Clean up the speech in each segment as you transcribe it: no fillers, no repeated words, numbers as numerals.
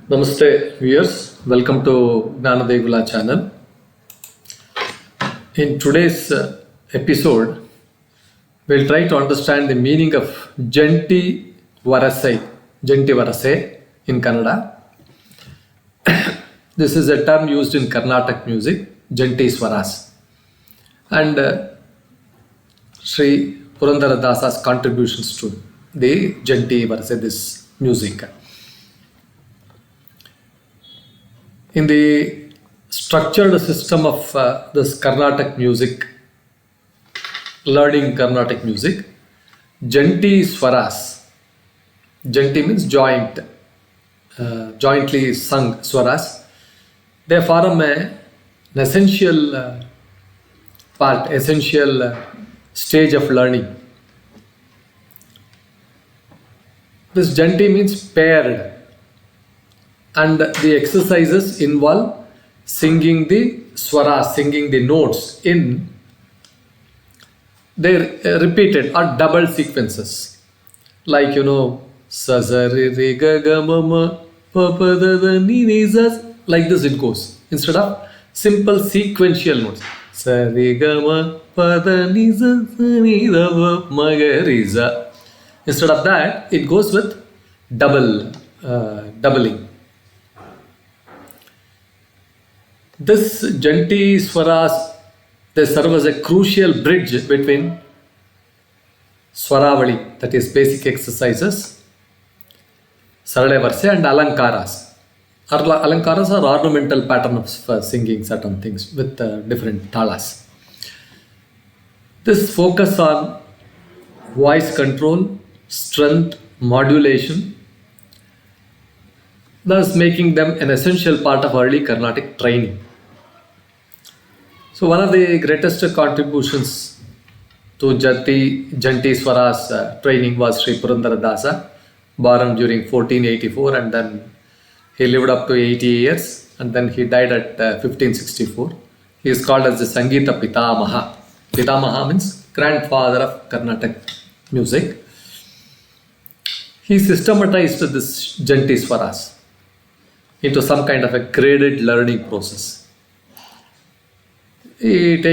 Namaste viewers, welcome to Gnanadevula channel. In today's episode, we'll try to understand the meaning of Janti Varasai in Kannada. This is a term used in Carnatic music, Janti Swaras. And Sri Purandara Dasa's contributions to the Janti Varisai, this music. In the structured system of this Carnatic music, learning Carnatic music, Janti Swaras, Janti means joint, jointly sung Swaras, they form an essential part, essential stage of learning. This Janti means paired, and the exercises involve singing the swaras, singing the notes in their repeated or double sequences, like sa za re re ga ga ma ma pa pa da da ni ni za, like this it goes, instead of simple sequential notes, sa re ga ma pa da ni za sa ni da ma ma ga re za. Instead of that, it goes with doubling. This Janti Swaras, they serve as a crucial bridge between Swaravali, that is basic exercises, Sarada Varisai, and Alankaras. Alankaras are ornamental pattern of singing certain things with different talas. This focus on voice control, strength, modulation, thus making them an essential part of early Carnatic training. So one of the greatest contributions to Janti Swaras training was Sri Purandara Dasa, born during 1484, and then he lived up to 80 years, and then he died at 1564. He is called as the Sangeeta Pitamaha. Pitamaha means grandfather of Carnatic music. He systematized this Janti Swaras into some kind of a graded learning process. Which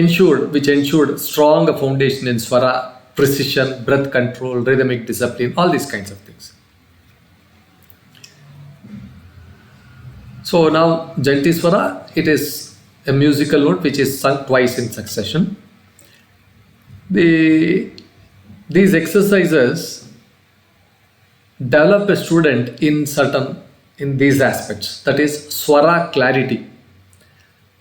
ensured strong foundation in swara, precision, breath control, rhythmic discipline, all these kinds of things. So now Janti Swara, it is a musical note which is sung twice in succession. These exercises develop a student in these aspects, that is swara clarity,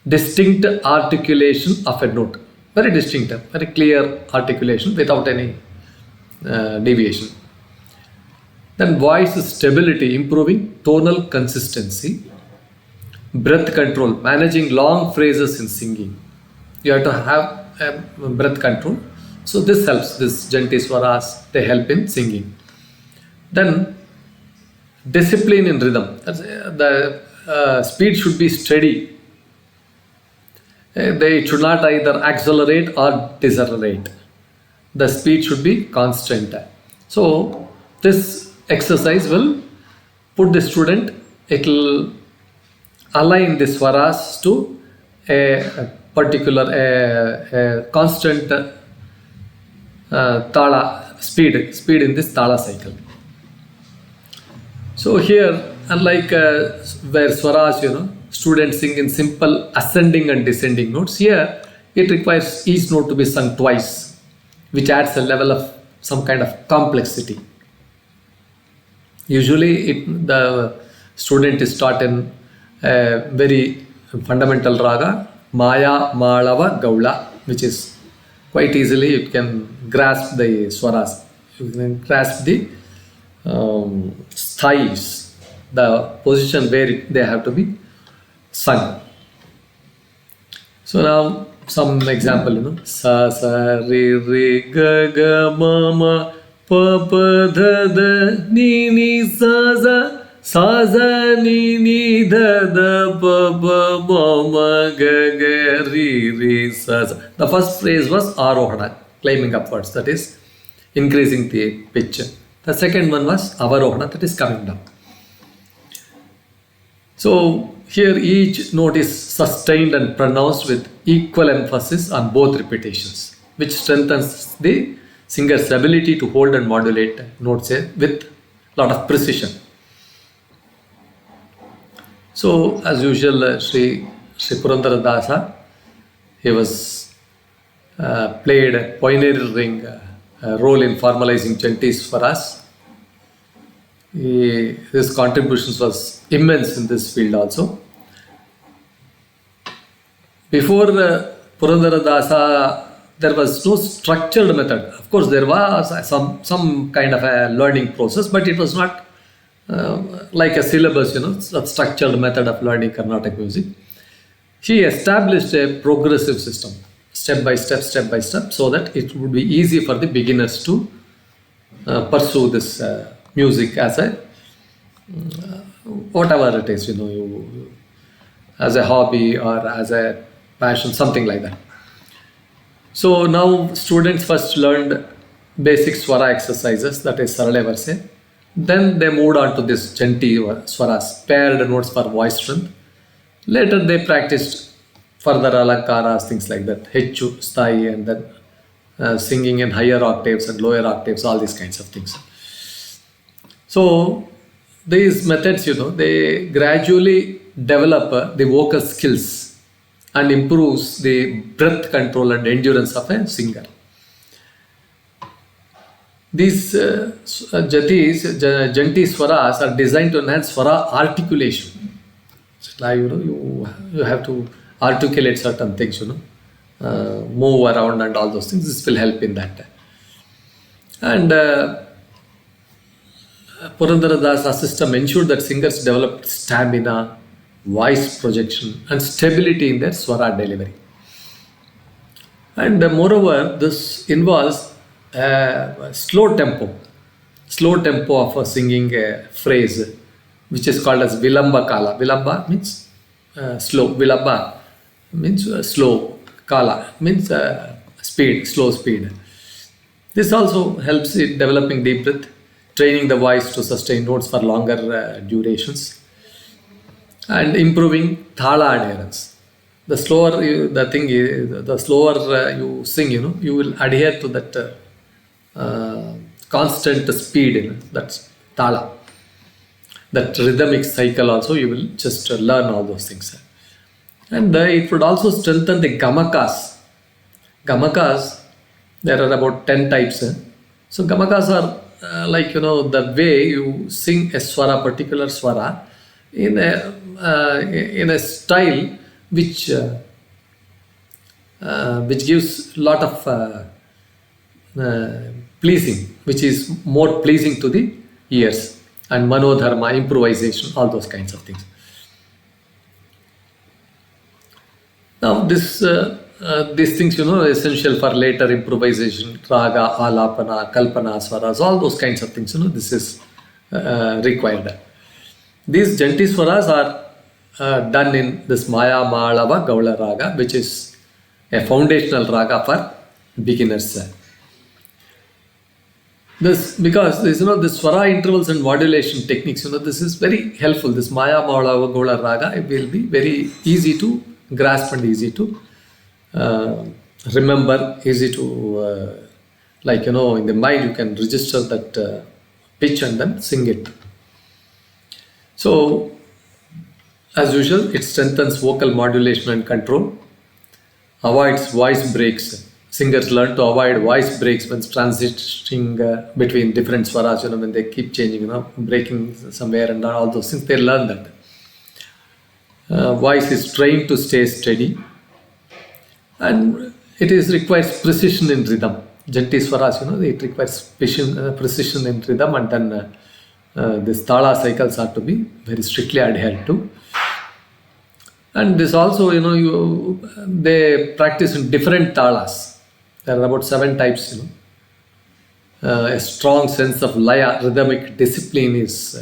distinct articulation of a note, very distinct, very clear articulation without any deviation. Then voice stability, improving tonal consistency, breath control, managing long phrases in singing. You have to have breath control. So this helps, this Janti Swaras, they help in singing. Then discipline in rhythm, the speed should be steady. They should not either accelerate or decelerate. The speed should be constant. So this exercise will put the student, it will align the swaras to a particular constant tala speed in this tala cycle. So here, unlike where swaras, students sing in simple ascending and descending notes, here it requires each note to be sung twice, which adds a level of some kind of complexity. Usually the student is taught in a very fundamental raga, Mayamalavagowla, which is quite easily you can grasp the swaras, you can grasp the sthais, the position where they have to be sung. So now some example, sa sa re re ga ga ma ma pa pa da da ni ni sa za ni ni da da pa pa ma ma ga ga re sa za. The first phrase was arohana, climbing upwards, that is increasing the pitch. The second one was avarohana, that is coming down. So here each note is sustained and pronounced with equal emphasis on both repetitions, which strengthens the singer's ability to hold and modulate notes with a lot of precision. So as usual, Sri Purandara Dasa, he was played a pioneering role in formalizing Janti Swaras. His contributions was immense in this field also. Before Purandara Dasa, there was no structured method. Of course, there was some kind of a learning process, but it was not like a syllabus, a structured method of learning Carnatic music. He established a progressive system, step by step, so that it would be easy for the beginners to pursue this music as a whatever it is, as a hobby or as a passion, something like that. So now students first learned basic swara exercises, that is Sarale Varisai. Then they moved on to this Janti Swaras, paired notes for voice strength. Later they practiced further Alankaras, things like that, Hechu, Sthai, and then singing in higher octaves and lower octaves, all these kinds of things. So these methods, they gradually develop the vocal skills and improves the breath control and endurance of a singer. These Janti Swaras are designed to enhance swara articulation. So, like, you have to articulate certain things, move around and all those things. This will help in that. And Purandara Dasa system ensured that singers developed stamina, voice projection, and stability in their swara delivery. And moreover, this involves slow tempo of singing a phrase, which is called as Vilamba Kala. Vilamba means slow. Vilamba means slow. Kala means speed, slow speed. This also helps in developing deep breath, training the voice to sustain notes for longer durations, and improving Tala adherence. The slower you sing, you will adhere to that constant speed, that's Tala. That rhythmic cycle also, you will just learn all those things. And it would also strengthen the Gamakas. Gamakas, there are about 10 types. So Gamakas are the way you sing a swara, particular swara, in a style which gives a lot of pleasing, which is more pleasing to the ears, and manodharma, improvisation, all those kinds of things. Now these things, essential for later improvisation, raga, alapana, kalpana, swaras, all those kinds of things, this is required. These Janti Swaras are done in this Mayamalavagowla raga, which is a foundational raga for beginners. This, because this, the swara intervals and modulation techniques, this is very helpful. This Mayamalavagowla raga, it will be very easy to grasp and easy to remember, easy to in the mind you can register that pitch and then sing it. So as usual, it strengthens vocal modulation and control, avoids voice breaks. Singers learn to avoid voice breaks when transitioning between different swaras, when they keep changing, breaking somewhere and all those things, they learn that. Voice is trained to stay steady, and it requires precision in rhythm. Janti Swaras, it requires precision in rhythm, and then these Tala cycles are to be very strictly adhered to. And this also, they practice in different Talas. There are about 7 types, A strong sense of laya, rhythmic discipline is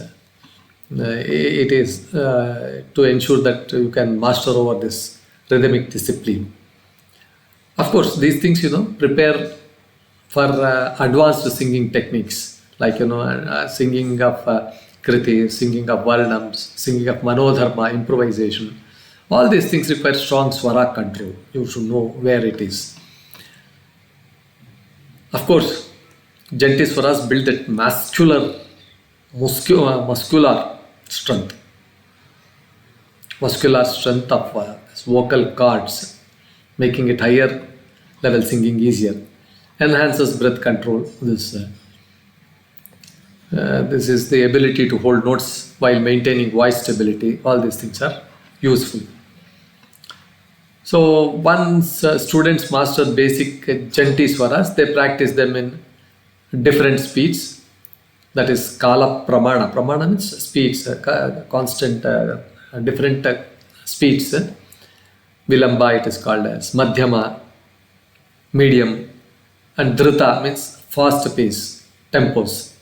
to ensure that you can master over this rhythmic discipline. Of course, these things, prepare for advanced singing techniques, like, singing of Kriti, singing of Varnams, singing of Manodharma, improvisation. All these things require strong Swara control. You should know where it is. Of course, Janti Swaras build that muscular strength. Muscular strength of vocal cords, making it higher level singing easier. Enhances breath control. This is the ability to hold notes while maintaining voice stability. All these things are useful. So once students master basic Janti Swaras, they practice them in different speeds. That is Kala Pramana. Pramana means speeds, constant, different speeds. Vilamba it is called as Madhyama, medium, and Dhrita means fast pace, tempos.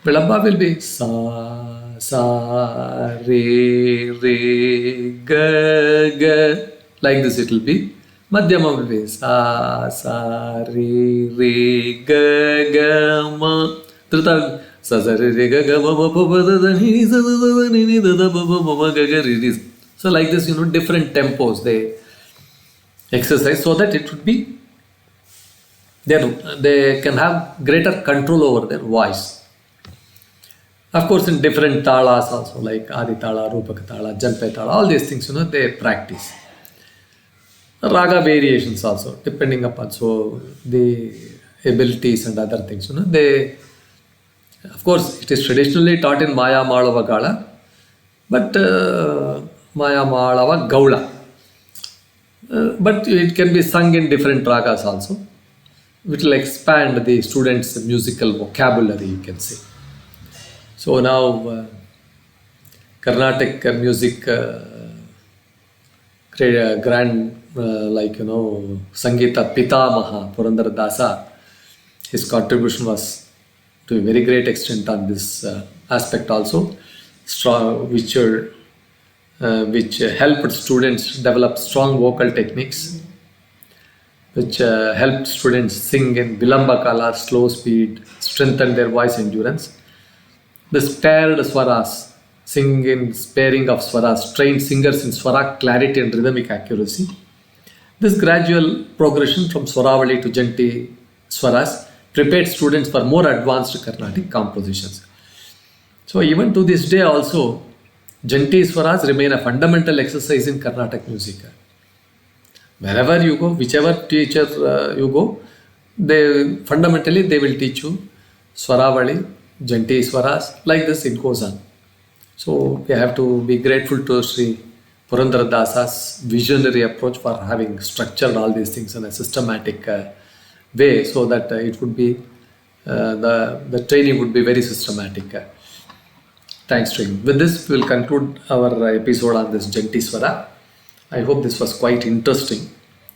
Vilamba will be sa, sa, re, re, ga, ga. Like this it will be. Madhyama will be sa, sa, re, re, ga, ga, ma. Dhrita sa, sa, re, re, ga, ga, ma, ma, pa, pa, da, da, ni, sa, sa, sa, sa, ni, ni, da, da, pa, pa, ma, ma, ga, ga, re, re. So like this, different tempos they exercise so that it would be, they can have greater control over their voice. Of course, in different talas also, like Adi Tala, Rupaka Tala, Janpe Tala, all these things, they practice. Raga variations also, depending upon the abilities and other things, they, of course, it is traditionally taught in Mayamalavagowla, but Mayamalavagowla. But it can be sung in different ragas also, which will expand the students' musical vocabulary, you can say. So now, Carnatic music, grand, Sangeeta Pitamaha, Purandara Dasa, his contribution was to a very great extent on this aspect also, which helped students develop strong vocal techniques, which helped students sing in Vilamba Kala, slow speed, strengthen their voice endurance. The spared Swaras, singing in sparing of Swaras, trained singers in Swara clarity and rhythmic accuracy. This gradual progression from Swaravali to Janti Swaras prepared students for more advanced Carnatic compositions. So even to this day also, Janti Swaras remain a fundamental exercise in Carnatic music. Wherever you go, whichever teacher you go, they will teach you Swaravali, Janti Swaras, like this it goes on. So we have to be grateful to Sri Purandara Dasa's visionary approach for having structured all these things in a systematic way, so that it would be, the training would be very systematic. Thanks to him. With this, we will conclude our episode on this Janti Swara. I hope this was quite interesting.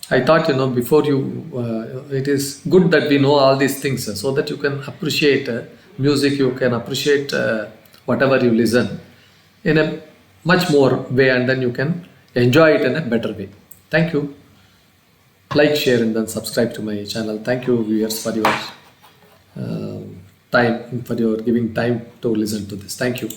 I thought, before it is good that we know all these things so that you can appreciate music, you can appreciate whatever you listen in a much more way, and then you can enjoy it in a better way. Thank you. Like, share, and then subscribe to my channel. Thank you, viewers, for your time, for your giving time to listen to this. Thank you.